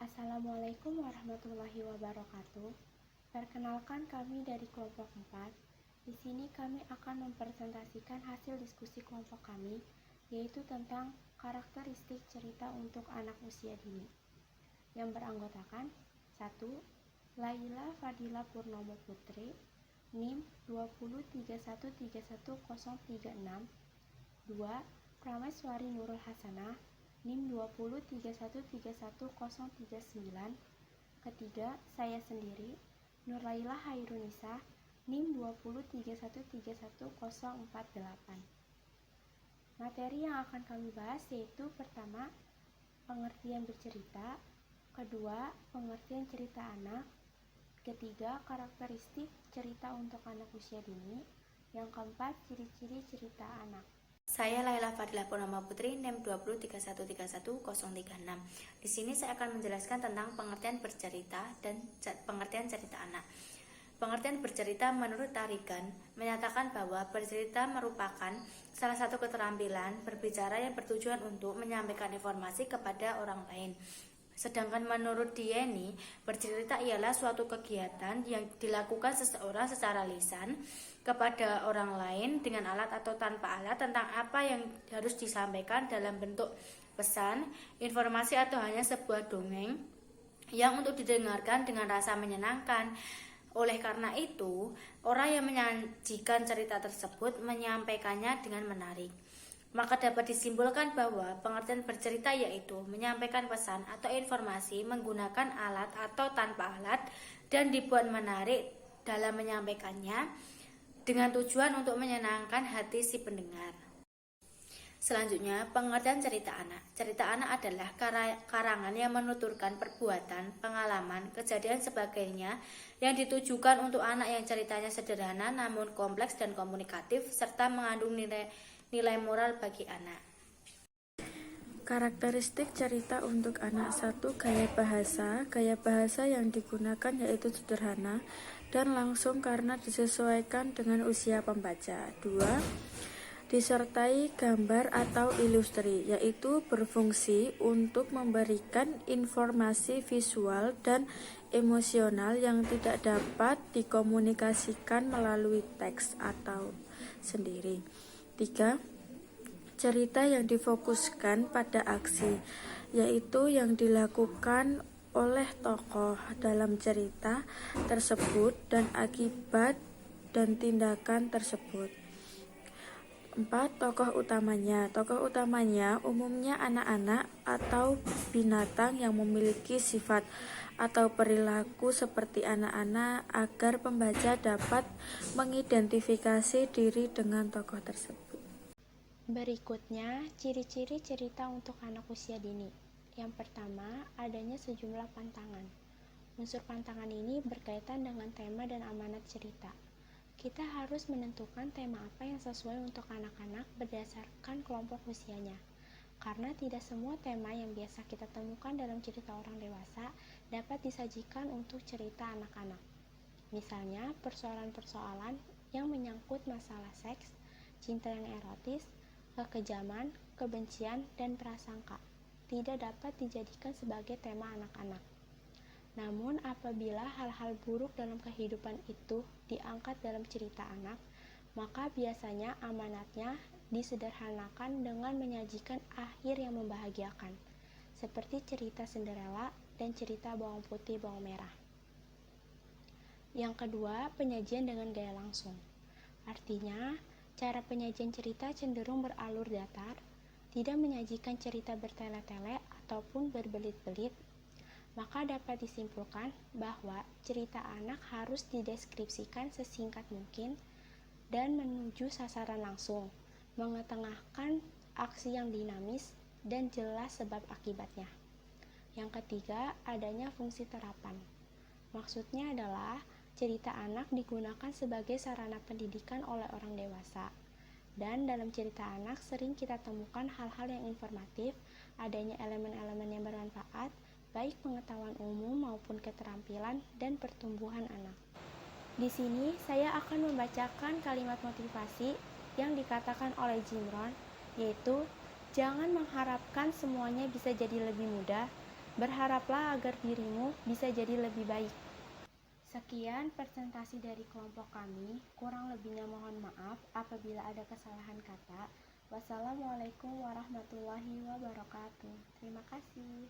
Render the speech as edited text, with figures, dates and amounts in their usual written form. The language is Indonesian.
Assalamualaikum warahmatullahi wabarakatuh. Perkenalkan kami dari kelompok 4. Di sini kami akan mempresentasikan hasil diskusi kelompok kami, yaitu tentang karakteristik cerita untuk anak usia dini. Yang beranggotakan 1. Laila Fadila Purnomo Putri, NIM 203131036. 2. Prameswari Nurul Hasanah, NIM 203131039. Ketiga, saya sendiri, Nurlaila Hairunisa, NIM 203131048. Materi yang akan kami bahas yaitu pertama, pengertian bercerita, kedua, pengertian cerita anak, ketiga, karakteristik cerita untuk anak usia dini, yang keempat, ciri-ciri cerita anak. Saya Laila Fadila Purnomo Putri, NIM 203131036. Di sini saya akan menjelaskan tentang pengertian bercerita dan pengertian cerita anak. Pengertian bercerita menurut Tarigan menyatakan bahwa bercerita merupakan salah satu keterampilan berbicara yang bertujuan untuk menyampaikan informasi kepada orang lain. Sedangkan menurut Dieni, bercerita ialah suatu kegiatan yang dilakukan seseorang secara lisan kepada orang lain dengan alat atau tanpa alat tentang apa yang harus disampaikan dalam bentuk pesan, informasi atau hanya sebuah dongeng yang untuk didengarkan dengan rasa menyenangkan. Oleh karena itu, orang yang menyajikan cerita tersebut menyampaikannya dengan menarik. Maka dapat disimpulkan bahwa pengertian bercerita yaitu menyampaikan pesan atau informasi menggunakan alat atau tanpa alat dan dibuat menarik dalam menyampaikannya dengan tujuan untuk menyenangkan hati si pendengar. Selanjutnya, pengertian cerita anak. Cerita anak adalah karangan yang menuturkan perbuatan, pengalaman, kejadian sebagainya yang ditujukan untuk anak yang ceritanya sederhana namun kompleks dan komunikatif serta mengandung nilai moral bagi anak. Karakteristik cerita untuk anak. 1. Gaya bahasa. Gaya bahasa yang digunakan yaitu sederhana dan langsung karena disesuaikan dengan usia pembaca. 2. Disertai gambar atau ilustri, yaitu berfungsi untuk memberikan informasi visual dan emosional yang tidak dapat dikomunikasikan melalui teks atau sendiri. 3. Cerita yang difokuskan pada aksi, yaitu yang dilakukan oleh tokoh dalam cerita tersebut dan akibat dan tindakan tersebut. 4. Tokoh utamanya. Tokoh utamanya umumnya anak-anak atau binatang yang memiliki sifat atau perilaku seperti anak-anak agar pembaca dapat mengidentifikasi diri dengan tokoh tersebut. Berikutnya, ciri-ciri cerita untuk anak usia dini. Yang pertama, adanya sejumlah pantangan. Unsur pantangan ini berkaitan dengan tema dan amanat cerita. Kita harus menentukan tema apa yang sesuai untuk anak-anak berdasarkan kelompok usianya. Karena tidak semua tema yang biasa kita temukan dalam cerita orang dewasa dapat disajikan untuk cerita anak-anak. Misalnya, persoalan-persoalan yang menyangkut masalah seks, cinta yang erotis, kekejaman, kebencian, dan prasangka tidak dapat dijadikan sebagai tema anak-anak. Namun apabila hal-hal buruk dalam kehidupan itu diangkat dalam cerita anak, maka biasanya amanatnya disederhanakan dengan menyajikan akhir yang membahagiakan, seperti cerita Cinderella dan cerita bawang putih bawang merah. Yang kedua, penyajian dengan gaya langsung. Artinya, cara penyajian cerita cenderung beralur datar, tidak menyajikan cerita bertele-tele ataupun berbelit-belit, maka dapat disimpulkan bahwa cerita anak harus dideskripsikan sesingkat mungkin dan menuju sasaran langsung, mengetengahkan aksi yang dinamis dan jelas sebab akibatnya. Yang ketiga, adanya fungsi terapan. Maksudnya adalah cerita anak digunakan sebagai sarana pendidikan oleh orang dewasa. Dan dalam cerita anak sering kita temukan hal-hal yang informatif, adanya elemen-elemen yang bermanfaat, baik pengetahuan umum maupun keterampilan dan pertumbuhan anak. Di sini saya akan membacakan kalimat motivasi yang dikatakan oleh Jim Rohn, yaitu jangan mengharapkan semuanya bisa jadi lebih mudah, Berharaplah agar dirimu bisa jadi lebih baik. Sekian presentasi dari kelompok kami. Kurang lebihnya mohon maaf apabila ada kesalahan kata. Wassalamualaikum warahmatullahi wabarakatuh. Terima kasih.